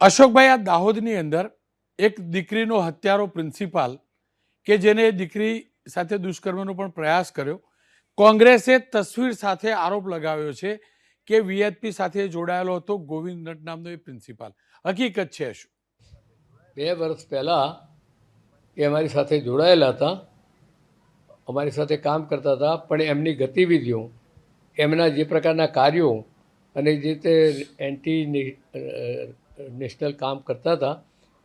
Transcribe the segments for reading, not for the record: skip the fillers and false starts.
અશોકભાઈ, આ દાહોદની અંદર એક દીકરીનો હત્યારો પ્રિન્સિપાલ કે જેને દીકરી સાથે દુષ્કર્મનો પણ પ્રયાસ કર્યો, કોંગ્રેસે તસવીર સાથે આરોપ લગાવ્યો છે કે વીએચપી સાથે જોડાયેલો હતો ગોવિંદ નટ નામનો એ પ્રિન્સિપાલ. હકીકત છે શું? 2 વર્ષ પહેલાં એ અમારી સાથે જોડાયેલા હતા, અમારી સાથે કામ કરતા હતા, પણ એમની ગતિવિધિઓ, એમના જે પ્રકારના કાર્યો અને જે તે એન્ટી નેશનલ કામ કરતા હતા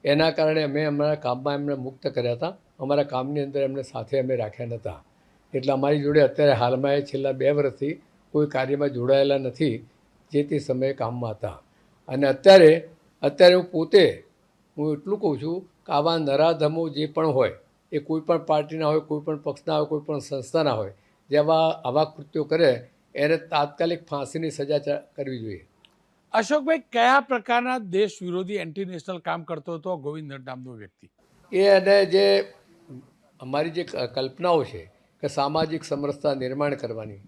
એના કારણે અમે અમારા કામમાં એમને મુક્ત કર્યા હતા. અમારા કામની અંદર એમને સાથે અમે રાખ્યા નહોતા. એટલે અમારી જોડે અત્યારે હાલમાં એ છેલ્લા 2 વર્ષથી કોઈ કાર્યમાં જોડાયેલા નથી, જે તે સમયે કામમાં હતા. અને અત્યારે હું પોતે એટલું કહું છું કે આવા નરાધમો જે પણ હોય, એ કોઈ પણ પાર્ટીના હોય, કોઈ પણ પક્ષના હોય, કોઈ પણ સંસ્થાના હોય, જેવા આવા કૃત્યો કરે એને તાત્કાલિક ફાંસીની સજા કરવી જોઈએ. અશોકભાઈ, કયા પ્રકારના દેશ વિરોધી એન્ટી નેશનલ કામ કરતો હતો ગોવિંદ નટ નામનો વ્યક્તિ? અને જે અમારી જે કલ્પનાઓ છે કે સામાજિક સમરસતા નિર્માણ કરવાની,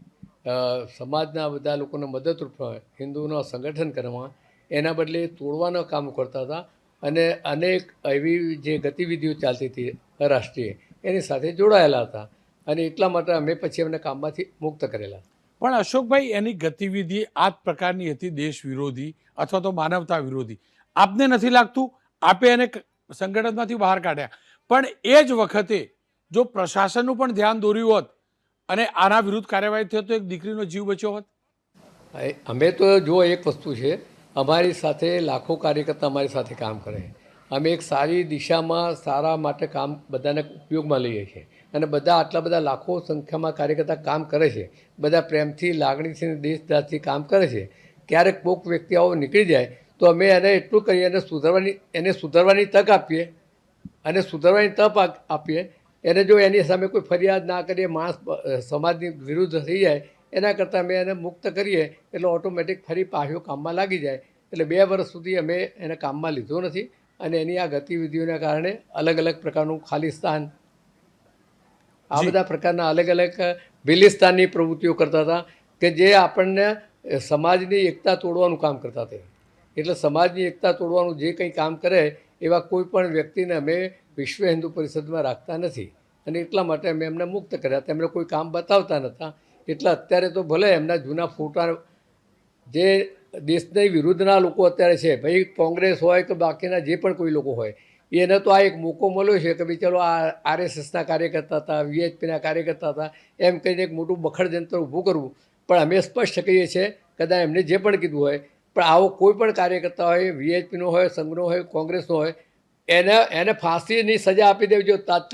સમાજના બધા લોકોને મદદરૂપ હોય, હિન્દુઓનું સંગઠન કરવા, એના બદલે તોડવાના કામ કરતા હતા. અને અનેક એવી જે ગતિવિધિઓ ચાલતી હતી રાષ્ટ્રીય, એની સાથે જોડાયેલા હતા. અને એટલા માટે અમે પછી એમને કામમાંથી મુક્ત કરેલા. પણ અશોકભાઈ, એની ગતિવિધિ આ જ પ્રકારની હતી, દેશ વિરોધી અથવા તો માનવતા વિરોધી. આપને નથી લાગતું આપે એને સંગઠનમાંથી બહાર કાઢ્યા, પણ એ જ વખતે જો પ્રશાસનનું પણ ધ્યાન દોર્યું હોત અને આના વિરુદ્ધ કાર્યવાહી થઈ તો એક દીકરીનો જીવ બચ્યો હોત? અમે તો જો એક વસ્તુ છે, અમારી સાથે લાખો કાર્યકર્તા અમારી સાથે કામ કરે. અમે એક સારી દિશામાં સારા માટે કામ બધાને ઉપયોગમાં લઈએ છીએ. અને બધા આટલા બધા લાખો સંખ્યામાં કાર્યકર્તા કામ કરે છે, બધા પ્રેમથી, લાગણીથી, દેશદાસથી કામ કરે છે. ક્યારેક કોઈક વ્યક્તિ આવો નીકળી જાય તો અમે એને એટલું કહીએ, એને સુધારવાની તક આપીએ. અને સુધારવાની તક આપીએ. એને જો એની સામે કોઈ ફરિયાદ ના કરીએ, માણસ સમાજની વિરુદ્ધ થઈ જાય, એના કરતાં અમે એને મુક્ત કરીએ એટલે ઓટોમેટિક ફરી પાછો કામમાં લાગી જાય. એટલે 2 વર્ષ સુધી અમે એને કામમાં લીધો નથી. અને એની આ ગતિવિધિઓના કારણે અલગ અલગ પ્રકારનું ખાલિસ્તાન, આ બધા પ્રકારના અલગ અલગ ભિલિસ્તાનની પ્રવૃત્તિઓ કરતા હતા કે જે આપણને સમાજની એકતા તોડવાનું કામ કરતા હતા. એટલે સમાજની એકતા તોડવાનું જે કંઈ કામ કરે એવા કોઈ પણ વ્યક્તિને અમે વિશ્વ હિન્દુ પરિષદમાં રાખતા નથી. અને એટલા માટે અમે એમને મુક્ત કર્યા. તેમને કોઈ કામ બતાવતા નહોતા. એટલે અત્યારે તો ભલે એમના જૂના ફોટા, જે દેશની વિરુદ્ધના લોકો અત્યારે છે, ભાઈ કોંગ્રેસ હોય કે બાકીના જે પણ કોઈ લોકો હોય, એને તો આ એક મોકો મળ્યો છે કે ભાઈ ચલો આ આરએસએસના કાર્યકર્તા હતા, વીએચપીના કાર્યકર્તા હતા, એમ કહીને એક મોટું બખડ જંતર ઊભું કરવું. પણ અમે સ્પષ્ટ કહીએ છીએ, કદાચ એમને જે પણ કીધું હોય, પણ આવો કોઈ પણ કાર્યકર્તા હોય, વીએચપીનો હોય, સંઘનો હોય, કોંગ્રેસનો હોય, એને ફાંસીની સજા આપી દેવી જોઈએ તાત્કાલિક.